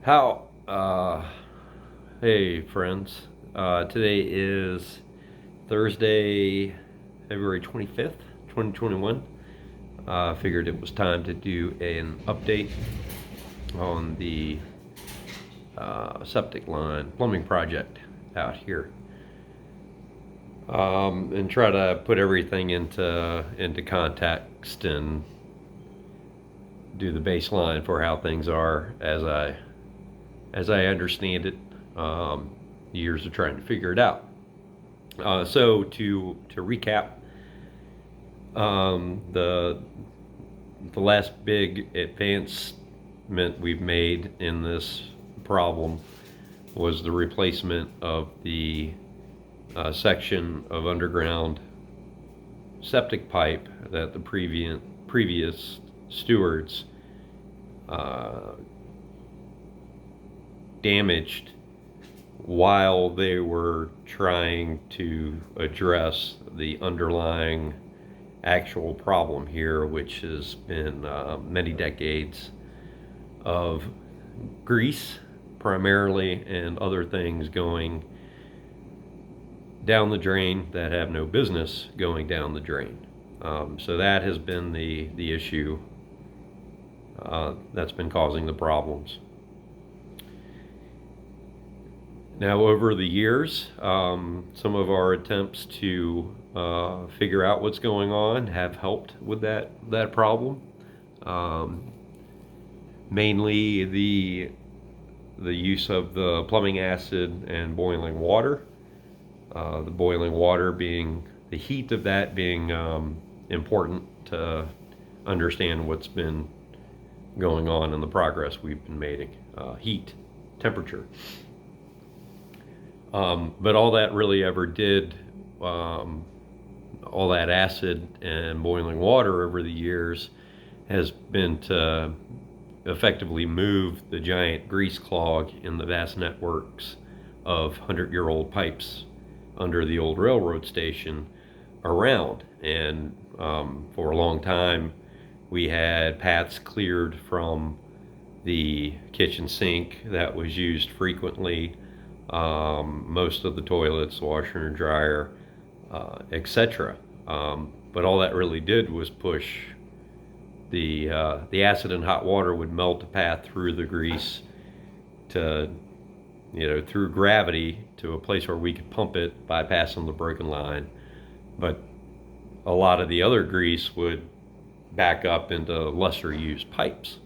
How, hey friends, today is Thursday, February 25th, 2021. Figured it was time to do an update on the septic line plumbing project out here. And try to put everything into context and do the baseline for how things are as I understand it, years of trying to figure it out. So to recap, the last big advancement we've made in this problem was the replacement of the section of underground septic pipe that the previous stewards damaged while they were trying to address the underlying actual problem here, which has been many decades of grease primarily and other things going down the drain that have no business going down the drain. So that has been the issue that's been causing the problems. Now, over the years, some of our attempts to figure out what's going on have helped with that problem. Mainly the use of the plumbing acid and boiling water. The boiling water being, the heat of that being important to understand what's been going on in the progress we've been making. Heat, temperature. But all that really ever did, all that acid and boiling water over the years has been to effectively move the giant grease clog in the vast networks of 100-year-old pipes under the old railroad station around. And for a long time, we had paths cleared from the kitchen sink that was used frequently, most of the toilets, washer and dryer, etc. But all that really did was push the acid and hot water would melt a path through the grease to, through gravity to a place where we could pump it, bypassing the broken line. But a lot of the other grease would back up into lesser used pipes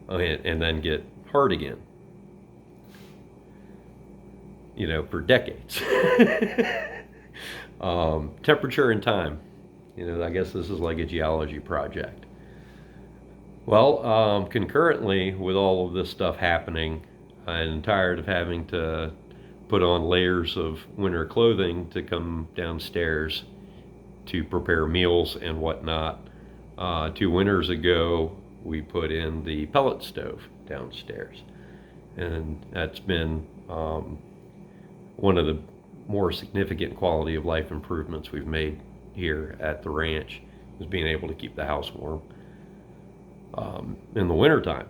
and then get hard again. For decades. Temperature and time. I guess this is like a geology project. Well, concurrently with all of this stuff happening, I'm tired of having to put on layers of winter clothing to come downstairs to prepare meals and whatnot. 2 winters ago, we put in the pellet stove downstairs. And that's been one of the more significant quality of life improvements we've made here at the ranch, is being able to keep the house warm in the wintertime.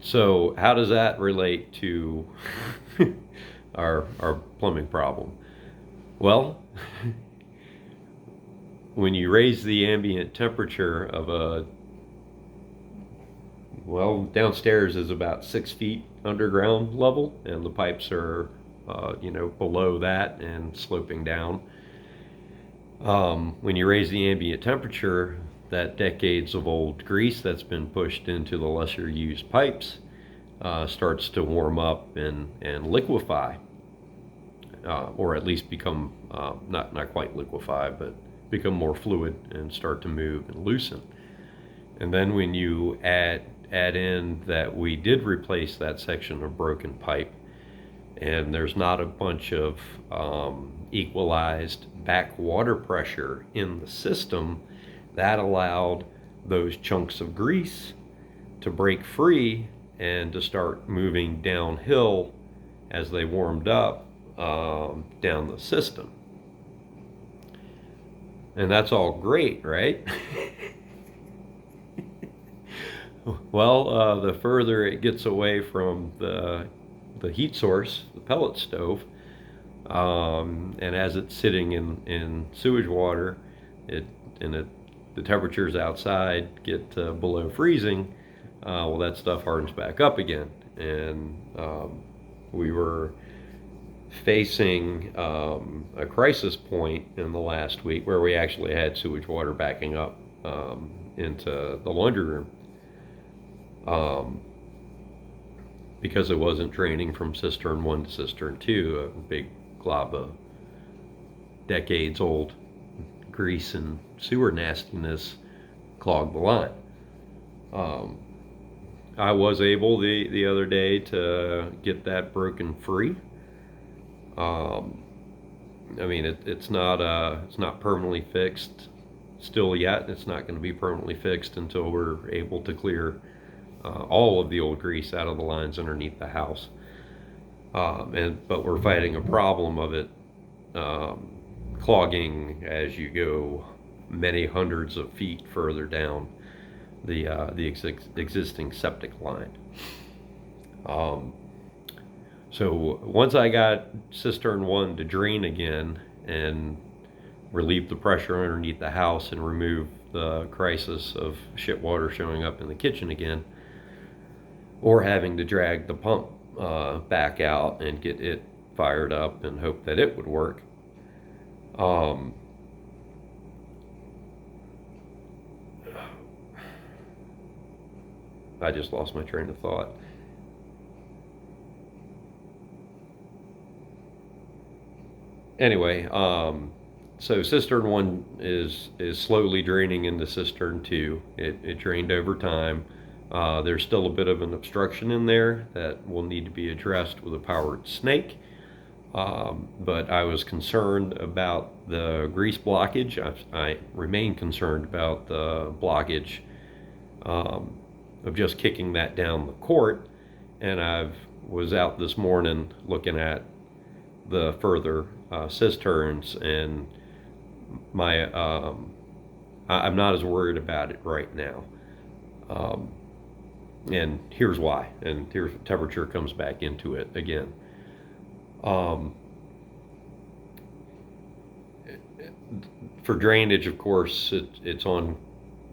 So how does that relate to our plumbing problem? Well, when you raise the ambient temperature of downstairs is about 6 feet underground level, and the pipes are, below that and sloping down. When you raise the ambient temperature, that decades of old grease that's been pushed into the lesser used pipes starts to warm up and liquefy, or at least become, not quite liquefy, but become more fluid and start to move and loosen. And then when you add in that we did replace that section of broken pipe, and there's not a bunch of equalized back water pressure in the system, that allowed those chunks of grease to break free and to start moving downhill as they warmed up down the system. And that's all great, right? Well, the further it gets away from the heat source, the pellet stove, and as it's sitting in sewage water, it and it the temperatures outside get below freezing. Well, that stuff hardens back up again, and we were facing a crisis point in the last week where we actually had sewage water backing up into the laundry room, um, because it wasn't draining from cistern 1 to cistern 2. A big glob of decades old grease and sewer nastiness clogged the line. Um, I was able the other day to get that broken free. Um, I mean, it's not permanently fixed still yet. It's not going to be permanently fixed until we're able to clear all of the old grease out of the lines underneath the house. But we're fighting a problem of it clogging as you go many hundreds of feet further down the existing septic line. So once I got cistern 1 to drain again and relieve the pressure underneath the house and remove the crisis of shit water showing up in the kitchen again, or having to drag the pump back out and get it fired up and hope that it would work, I just lost my train of thought. Anyway, so cistern 1 is slowly draining into cistern 2. It drained over time. There's still a bit of an obstruction in there that will need to be addressed with a powered snake. But I was concerned about the grease blockage. I remain concerned about the blockage of just kicking that down the court. And I was out this morning looking at the further cisterns, and I'm not as worried about it right now. And here's why. And here's the temperature comes back into it again. For drainage, of course, it's on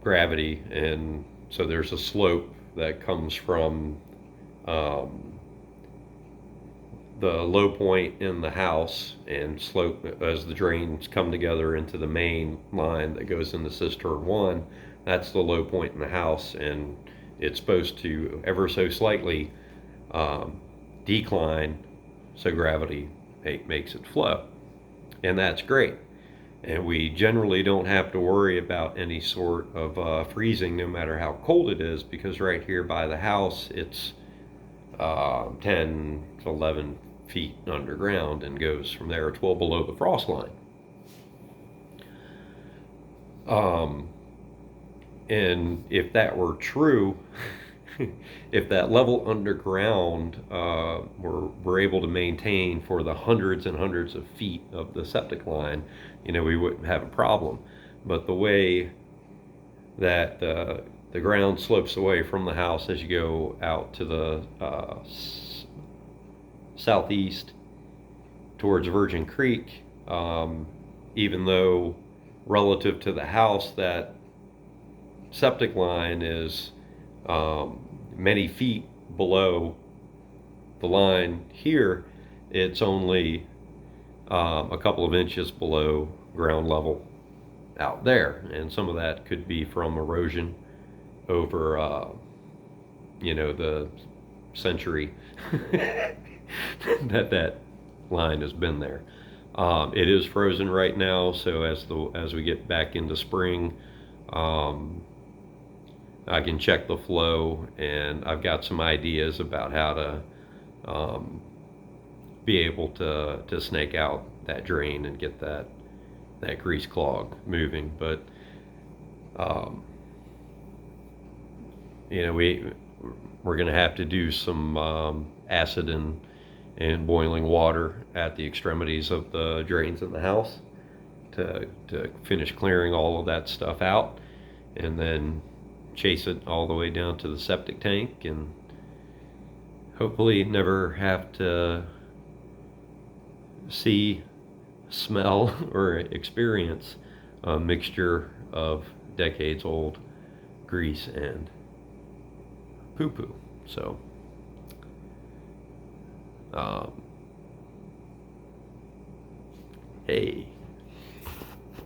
gravity, and so there's a slope that comes from the low point in the house and slope as the drains come together into the main line that goes into cistern 1. That's the low point in the house, and it's supposed to ever so slightly decline so gravity makes it flow, and that's great. And we generally don't have to worry about any sort of freezing, no matter how cold it is, because right here by the house it's 10 to 11 feet underground and goes from there. It's well below the frost line. And if that were true, if that level underground were able to maintain for the hundreds and hundreds of feet of the septic line, we wouldn't have a problem. But the way that the ground slopes away from the house as you go out to the southeast towards Virgin Creek, even though relative to the house that septic line is many feet below the line here, it's only a couple of inches below ground level out there, and some of that could be from erosion over the century that line has been there. It is frozen right now, so as we get back into spring, I can check the flow, and I've got some ideas about how to be able to snake out that drain and get that grease clog moving. But we're going to have to do some acid and boiling water at the extremities of the drains in the house to finish clearing all of that stuff out, and then chase it all the way down to the septic tank, and hopefully never have to see, smell, or experience a mixture of decades old grease and poo-poo. So hey,